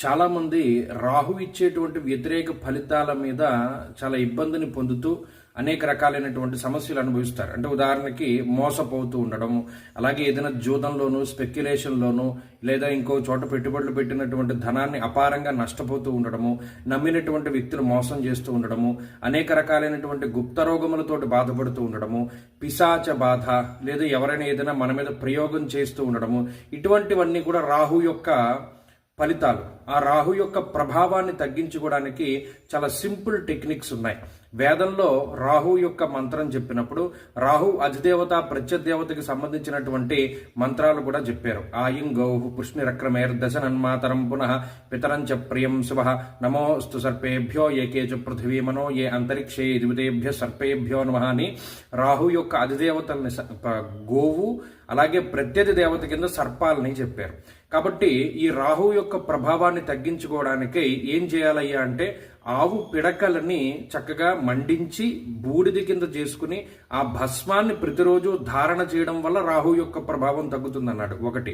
చాలామంది రాహు ఇచ్చేటువంటి వ్యతిరేక ఫలితాల మీద చాలా ఇబ్బందిని పొందుతూ అనేక రకాలైనటువంటి సమస్యలు అనుభవిస్తారు. అంటే ఉదాహరణకి మోసపోతూ ఉండడము, అలాగే ఏదైనా జూదంలోను, స్పెక్యులేషన్లోను, లేదా ఇంకో చోట పెట్టుబడులు పెట్టినటువంటి ధనాన్ని అపారంగా నష్టపోతూ ఉండడము, నమ్మినటువంటి వ్యక్తులు మోసం చేస్తూ ఉండడము, అనేక రకాలైనటువంటి గుప్త రోగములతోటి బాధపడుతూ ఉండడము, పిశాచ బాధ, లేదా ఎవరైనా ఏదైనా మన మీద ప్రయోగం చేస్తూ ఉండడము, ఇటువంటివన్నీ కూడా రాహు యొక్క ఫలితాలు. ఆ రాహు యొక్క ప్రభావాన్ని తగ్గించుకోవడానికి చాలా సింపుల్ టెక్నిక్స్ ఉన్నాయి. వేదంలో రాహు యొక్క మంత్రం చెప్పినప్పుడు రాహు అధిదేవత ప్రత్యదేవతకి సంబంధించినటువంటి మంత్రాలు కూడా చెప్పారు. ఆయం గౌహు పుష్ణిరక్రమేర్ దశనన్మాతరం పునః పితరంచ ప్రియం శుభ నమోస్తు సర్పేభ్యో ఏకేచ పృథివీ మనో ఏ అంతరిక్షే ద్వితేభ్య సర్పేభ్యో నమః అని రాహు యొక్క అధిదేవతల్ని గోవు అలాగే ప్రత్యధి దేవత కింద సర్పాలని చెప్పారు. కాబట్టి ఈ రాహు యొక్క ప్రభావాన్ని తగ్గించుకోవడానికి ఏం చేయాలయ్యా అంటే ఆవు పిడకలని చక్కగా మండించి బూడిద కింద చేసుకుని ఆ భస్మాన్ని ప్రతిరోజు ధారణ చేయడం వల్ల రాహు యొక్క ప్రభావం తగ్గుతుందన్నాడు. ఒకటి.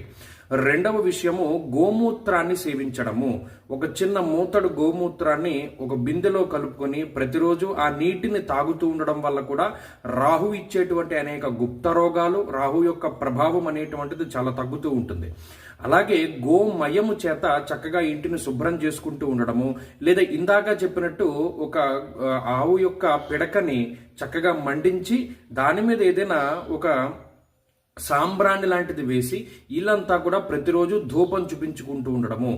రెండవ విషయము గోమూత్రాన్ని సేవించడము. ఒక చిన్న మూతడు గోమూత్రాన్ని ఒక బిందెలో కలుపుకొని ప్రతిరోజు ఆ నీటిని తాగుతూ ఉండడం వల్ల కూడా రాహు ఇచ్చేటువంటి అనేక గుప్త రోగాలు, రాహు యొక్క ప్రభావం అనేటువంటిది చాలా తగ్గుతూ ఉంటుంది. అలాగే గోమయము చేత చక్కగా ఇంటిని శుభ్రం చేసుకుంటూ ఉండడము, లేదా ఇందాక చెప్పినట్టు ఒక ఆవు యొక్క పిడకని చక్కగా మండించి దాని మీద ఏదైనా ఒక సాంబ్రాణి లాంటిది వేసి ఇల్లంతా కూడా ప్రతిరోజు ధూపం చూపించుకుంటూ ఉండడము,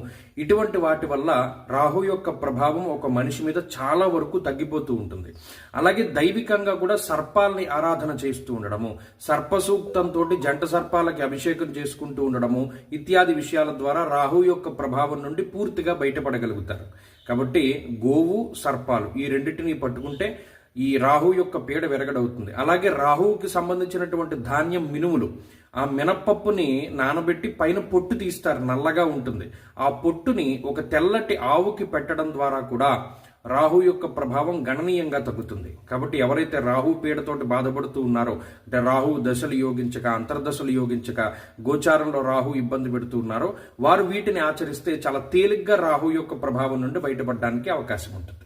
ఇటువంటి వాటి వల్ల రాహు యొక్క ప్రభావం ఒక మనిషి మీద చాలా వరకు తగ్గిపోతూ ఉంటుంది. అలాగే దైవికంగా కూడా సర్పాలని ఆరాధన చేస్తూ ఉండడము, సర్పసూక్తంతో జంట సర్పాలకి అభిషేకం చేసుకుంటూ ఉండడము ఇత్యాది విషయాల ద్వారా రాహు యొక్క ప్రభావం నుండి పూర్తిగా బయటపడగలుగుతారు. కాబట్టి గోవు, సర్పాలు ఈ రెండింటిని పట్టుకుంటే ఈ రాహు యొక్క పీడ విరగడవుతుంది. అలాగే రాహువుకి సంబంధించినటువంటి ధాన్యం మినుములు, ఆ మినప్పప్పుని నానబెట్టి పైన పొట్టు తీస్తారు, నల్లగా ఉంటుంది. ఆ పొట్టుని ఒక తెల్లటి ఆవుకి పెట్టడం ద్వారా కూడా రాహు యొక్క ప్రభావం గణనీయంగా తగ్గుతుంది. కాబట్టి ఎవరైతే రాహు పీడతోటి బాధపడుతూ ఉన్నారో, అంటే రాహు దశలు యోగించక, అంతర్దశలు యోగించక, గోచారంలో రాహు ఇబ్బంది పెడుతూ ఉన్నారో వారు వీటిని ఆచరిస్తే చాలా తేలిగ్గా రాహు యొక్క ప్రభావం నుండి బయటపడడానికి అవకాశం ఉంటుంది.